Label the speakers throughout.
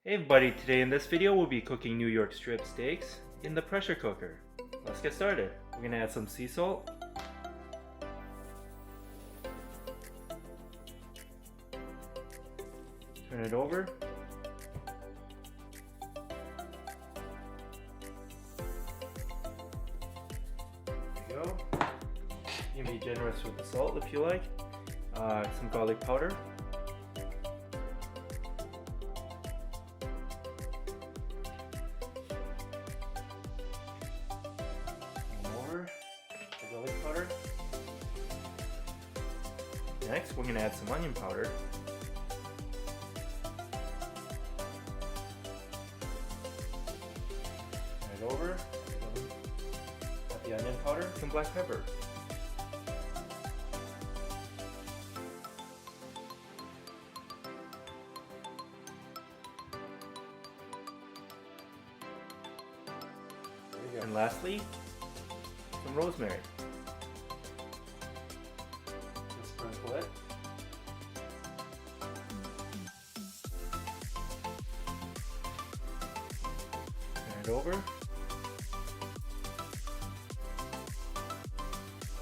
Speaker 1: Hey everybody, today in this video we'll be cooking New York strip steaks in the pressure cooker. Let's get started. We're going to add some sea salt. Turn it over. There you go. You can be generous with the salt if you like. Some garlic powder. Garlic powder. Next, we're going to add some onion powder. Turn it over. Add the onion powder, some black pepper. There you go. And lastly, some rosemary. Sprinkle it. Turn it over.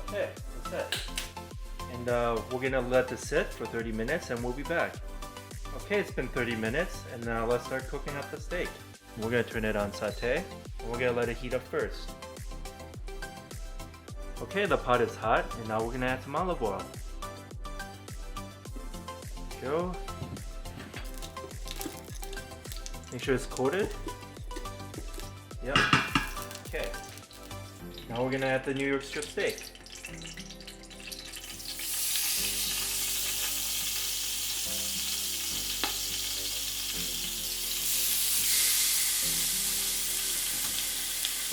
Speaker 1: Okay, that's it. And we're gonna let this sit for 30 minutes and we'll be back. Okay, it's been 30 minutes and now let's start cooking up the steak. We're gonna turn it on saute and we're gonna let it heat up first. Okay, the pot is hot and now we're gonna add some olive oil. Go. Make sure it's coated. Yep. Okay. Now we're gonna add the New York strip steak.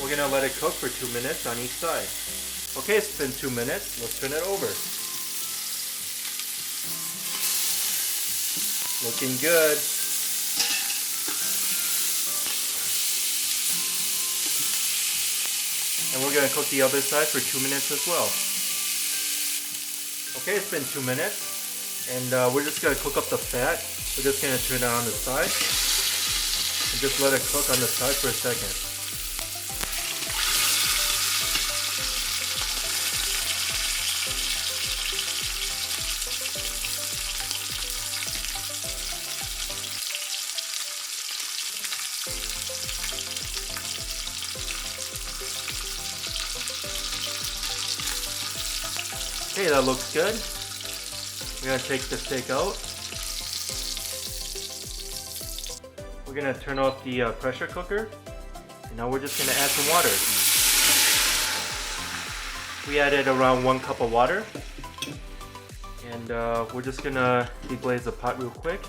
Speaker 1: We're gonna let it cook for 2 minutes on each side. Okay, it's been 2 minutes. Let's turn it over. Looking good. And we're going to cook the other side for 2 minutes as well. Okay, it's been 2 minutes. And we're just going to cook up the fat. We're just going to turn it on the side. And just let it cook on the side for a second. Okay, that looks good. We're going to take the steak out. We're going to turn off the pressure cooker. And now we're just going to add some water. We added around 1 cup of water. And we're just going to deglaze the pot real quick.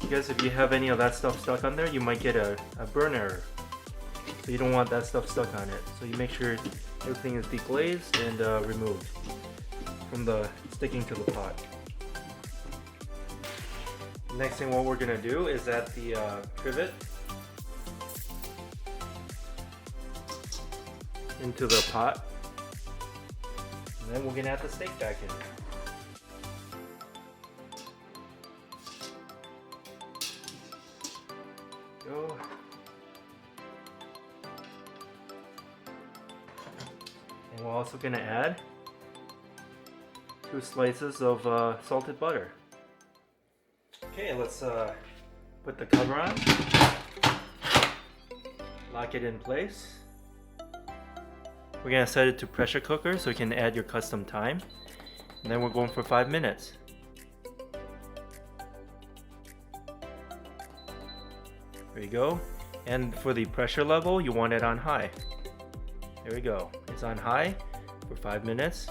Speaker 1: Because if you have any of that stuff stuck on there, you might get a burn error. So you don't want that stuff stuck on it. So you make sure everything is deglazed and removed from the sticking to the pot. Next thing what we're going to do is add the trivet into the pot. And then we're going to add the steak back in. Go. And we're also going to add 2 slices of salted butter. Okay, let's put the cover on. Lock it in place. We're going to set it to pressure cooker so you can add your custom time. And then we're going for 5 minutes. There you go. And for the pressure level, you want it on high. There we go. It's on high for 5 minutes.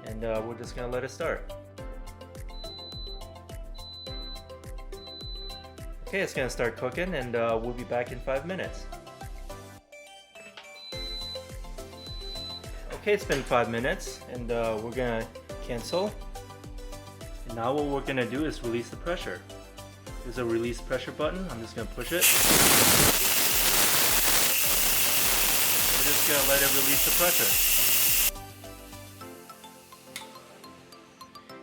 Speaker 1: And we're just going to let it start. Okay, it's going to start cooking and we'll be back in 5 minutes. Okay, it's been 5 minutes and we're going to cancel. And now what we're going to do is release the pressure. There's a release pressure button. I'm just going to push it. We're just going to let it release the pressure.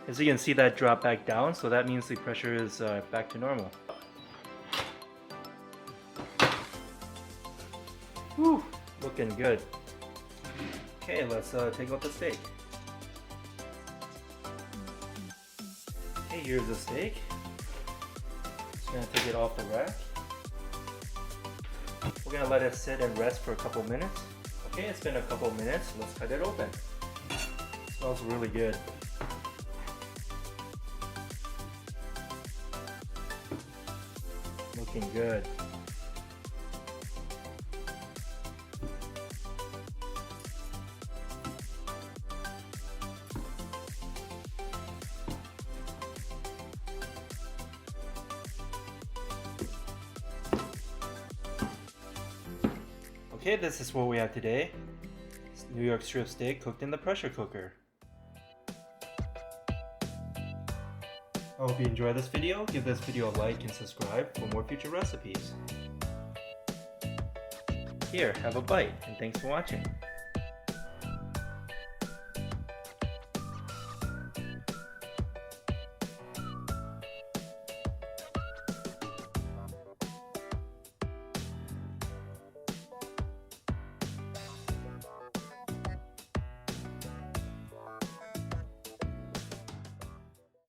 Speaker 1: As you can see, that dropped back down, so that means the pressure is back to normal. Whew, looking good. Okay, let's take out the steak. Okay, here's the steak. Just gonna take it off the rack. We're gonna let it sit and rest for a couple minutes. Okay, it's been a couple minutes. Let's cut it open. Smells really good. Looking good. Okay, this is what we have today. It's New York strip steak cooked in the pressure cooker. I hope you enjoyed this video. Give this video a like and subscribe for more future recipes. Here, have a bite, and thanks for watching.